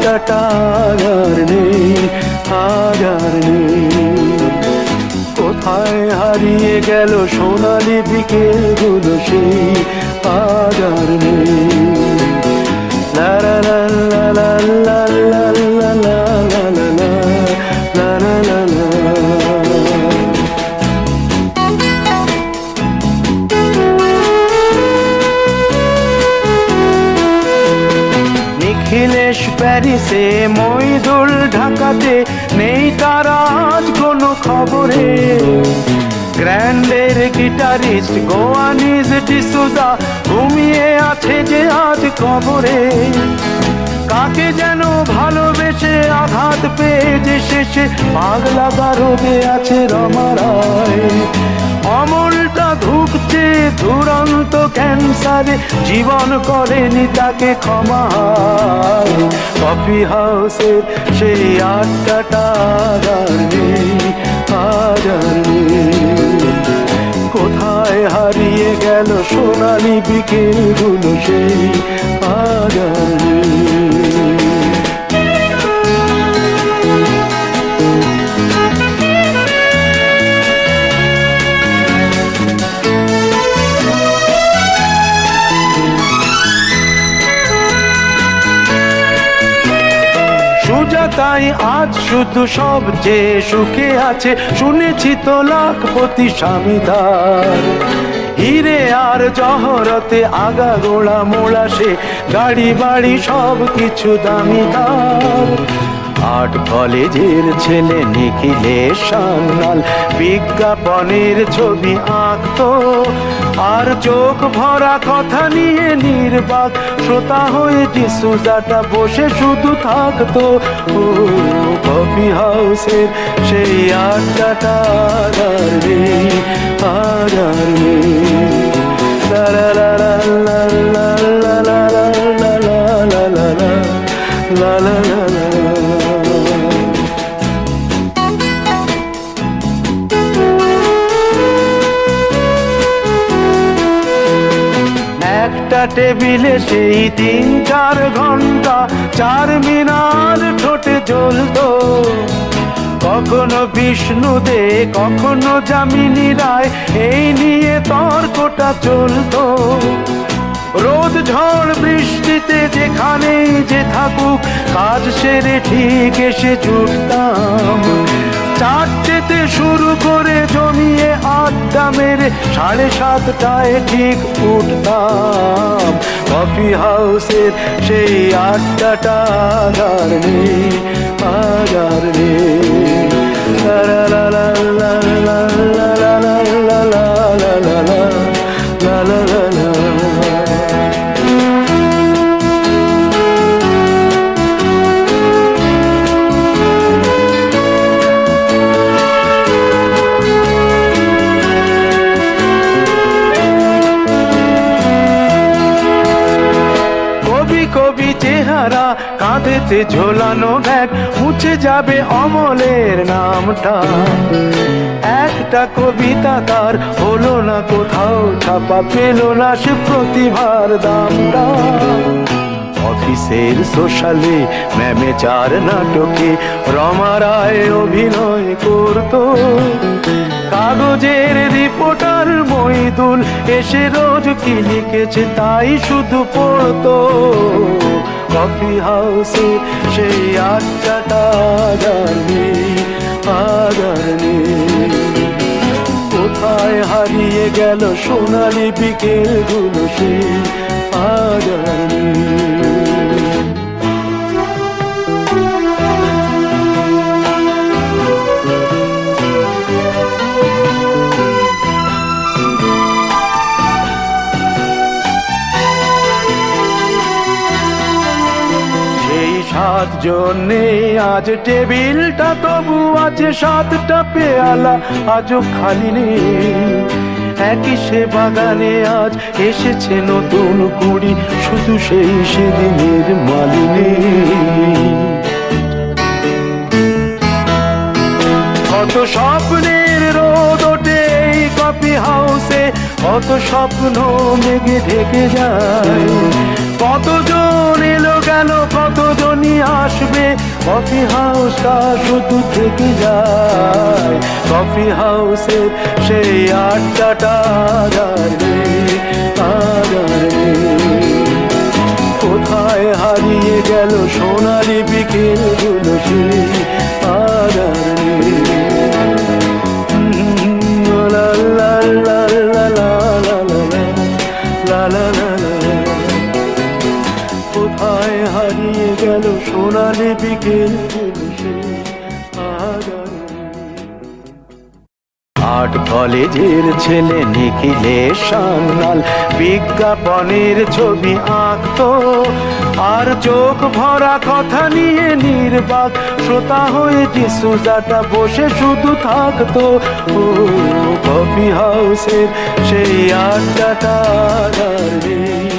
আড্ডাটা আর নেই, আর নেই। কোথায় হারিয়ে গেল সোনালি বিকেলগুলো সেই আর নেই। লা লা লা লা লা লা লা লা লা লা লা লা লা লা। নিখিলেশ প্যারিসে, মইদুল ঢাকাতে, নেই তারা আজ কোনো খবরে। গ্র্যান্ডের গিটারিস্ট গোয়ানিজ ডিসুজা ঘুমিয়ে আছে যে আজ কবরে। কাকে যেন ভালোবেসে আঘাত পেয়ে যে শেষে পাগলা গারদে আছে রমা রায়। অমলটা ধুকছে দুরন্ত ক্যান্সারে, জীবন করেনি তাকে ক্ষমা। কফি হাউসের সেই আড্ডাটা আর নেই, আর নেই। কোথায় হারিয়ে গেল সোনালি বিকেলগুলো সেই আর নেই। তাই আজ শুধু সবচেয়ে সুখে আছে, শুনেছি তো লাখপতি স্বামীদার। হিরে আর জহরতে আগাগোড়া মোড়া সে, গাড়ি বাড়ি সব কিছু দামিদার। আর্ট কলেজের ছেলে নিখিলেশ সান্যাল বিজ্ঞাপনের ছবি আঁকতো, আর চোখ ভরা কথা নিয়ে নির্বাক শ্রোতা হয়ে ডিসুজাটা বসে শুধু থাকতো। ও কফি হাউসের সেই আড্ডাটা আর নেই, আর নেই। লা লা লা লা লা লা লা লা লা লা লা লা লা লা। একটা টেবিলে সেই 3-4 ঘন্টা চার মিনার ঠোঁটে জ্বলতো। কখনো বিষ্ণু দে, কখনো যামিনী রায়, এই নিয়ে তর্কটা চলতো। রোদ ঝড় বৃষ্টিতে যেখানেই যে থাকুক, কাজ সেরে ঠিক এসে জুটতাম। 4টেতে শুরু করে জমিয়ে আড্ডা মেরে 7:30টায় ঠিক উঠতাম। কফি হাউসের সেই আড্ডাটা আর নেই, আর নেই। লা লা লা লা লা লা লা লা লা লা লা লা লা লা লা। কবি চেহারা, কাঁধেতে ঝোলানো ব্যাগ, মুছে যাবে অমলের নামটা। একটা কবিতা তার হলো না কোথাও ছাপা, পেল না সে প্রতিভার দামটা। অফিসের সোশ্যালে, ম্যামেচার নাটকে রমা রায় অভিনয় করতো। কাগজের রিপোর্টার মইদুল এসে রোজ কি লিখেছে তাই শুধু পড়তো। কফি হাউসে সেই আড্ডাটা আর নেই, আর নেই। কোথায় হারিয়ে গেল সোনালি বিকেলগুলো সেই আর নেই। জন্যে আজ টেবিলটা তবু আছে, 7টা পেয়ালা আজও খালি নেই। একই সে বাগানে আজ এসেছে নতুন কুড়ি, শুধু সেই সেদিনের মালিনী। কত স্বপ্নের রোদ ওঠে এই কফি হাউসে, কত স্বপ্ন মেঘে ঢেকে যায়। কতজন এলো গেল, কত রজনী আসবে, কফি হাউসটা শুধু থেকে যায়। কফি হাউসের সেই আড্ডাটা আর নেই, আর নেই। কোথায় হারিয়ে গেল সোনালি বিকেলগুলো সেই আর নেই। লা লা লা লা লা লা লা লা লা লা। কোথায় হারিয়ে গেল সোনালি বিকেলগুলো সেই আর নেই। আর্ট কলেজের ছেলে নিখিলেশ সান্যাল বিজ্ঞাপনের ছবি আঁকতো, আর চোখ ভরা কথা নিয়ে নির্বাক শ্রোতা হয়ে ডিসুজাটা বসে শুধু থাকতো। ও কফি হাউসের সেই আড্ডাটা আর নেই।